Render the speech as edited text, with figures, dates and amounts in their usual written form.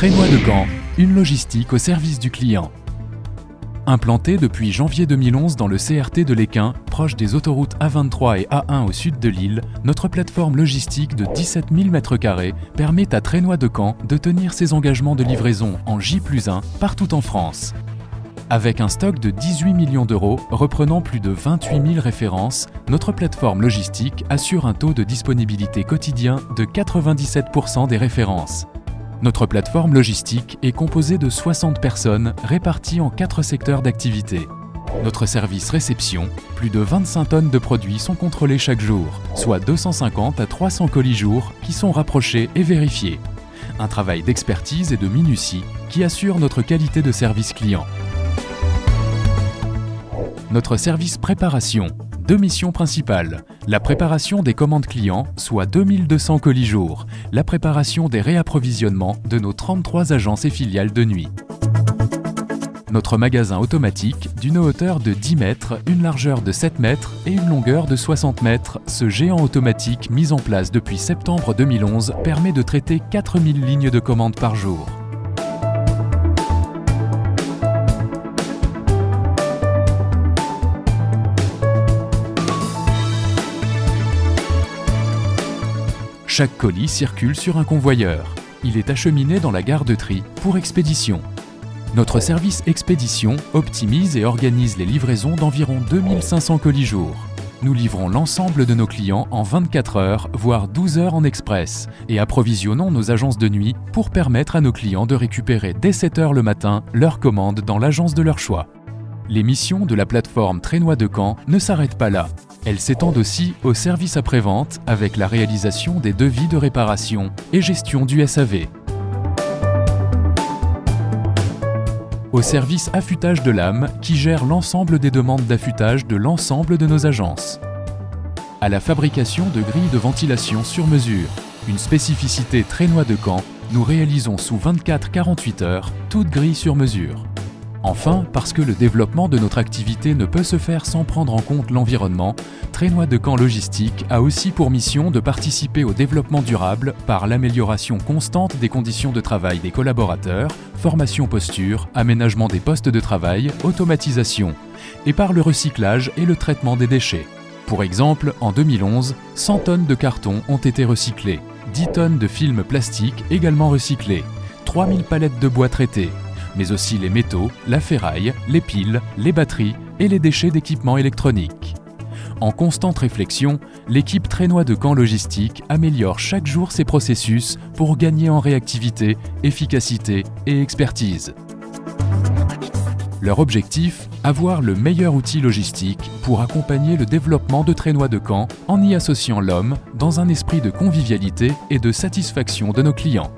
Trénois de Caen, une logistique au service du client. Implanté depuis janvier 2011 dans le CRT de l'Équin, proche des autoroutes A23 et A1 au sud de l'île, notre plateforme logistique de 17 000 m² permet à Trénois de Caen de tenir ses engagements de livraison en J+1 partout en France. Avec un stock de 18 millions d'euros reprenant plus de 28 000 références, notre plateforme logistique assure un taux de disponibilité quotidien de 97% des références. Notre plateforme logistique est composée de 60 personnes réparties en 4 secteurs d'activité. Notre service réception, plus de 25 tonnes de produits sont contrôlés chaque jour, soit 250 à 300 colis jour qui sont rapprochés et vérifiés. Un travail d'expertise et de minutie qui assure notre qualité de service client. Notre service préparation, 2 missions principales. La préparation des commandes clients, soit 2200 colis jour. La préparation des réapprovisionnements de nos 33 agences et filiales de nuit. Notre magasin automatique, d'une hauteur de 10 mètres, une largeur de 7 mètres et une longueur de 60 mètres, ce géant automatique mis en place depuis septembre 2011 permet de traiter 4000 lignes de commandes par jour. Chaque colis circule sur un convoyeur. Il est acheminé dans la gare de tri pour expédition. Notre service expédition optimise et organise les livraisons d'environ 2500 colis jour. Nous livrons l'ensemble de nos clients en 24 heures, voire 12 heures en express, et approvisionnons nos agences de nuit pour permettre à nos clients de récupérer dès 7 heures le matin leurs commandes dans l'agence de leur choix. Les missions de la plateforme Trénois de Caen ne s'arrêtent pas là. Elles s'étendent aussi au service après-vente avec la réalisation des devis de réparation et gestion du SAV. Au service affûtage de lame qui gère l'ensemble des demandes d'affûtage de l'ensemble de nos agences. À la fabrication de grilles de ventilation sur mesure. Une spécificité Trénois de Caen, nous réalisons sous 24-48 heures toute grille sur mesure. Enfin, parce que le développement de notre activité ne peut se faire sans prendre en compte l'environnement, Trénois de Caen Logistique a aussi pour mission de participer au développement durable par l'amélioration constante des conditions de travail des collaborateurs, formation posture, aménagement des postes de travail, automatisation, et par le recyclage et le traitement des déchets. Pour exemple, en 2011, 100 tonnes de carton ont été recyclées, 10 tonnes de film plastique également recyclés, 3000 palettes de bois traités, mais aussi les métaux, la ferraille, les piles, les batteries et les déchets d'équipements électroniques. En constante réflexion, l'équipe Trénois de Caen Logistique améliore chaque jour ses processus pour gagner en réactivité, efficacité et expertise. Leur objectif, avoir le meilleur outil logistique pour accompagner le développement de Trénois de Caen en y associant l'homme dans un esprit de convivialité et de satisfaction de nos clients.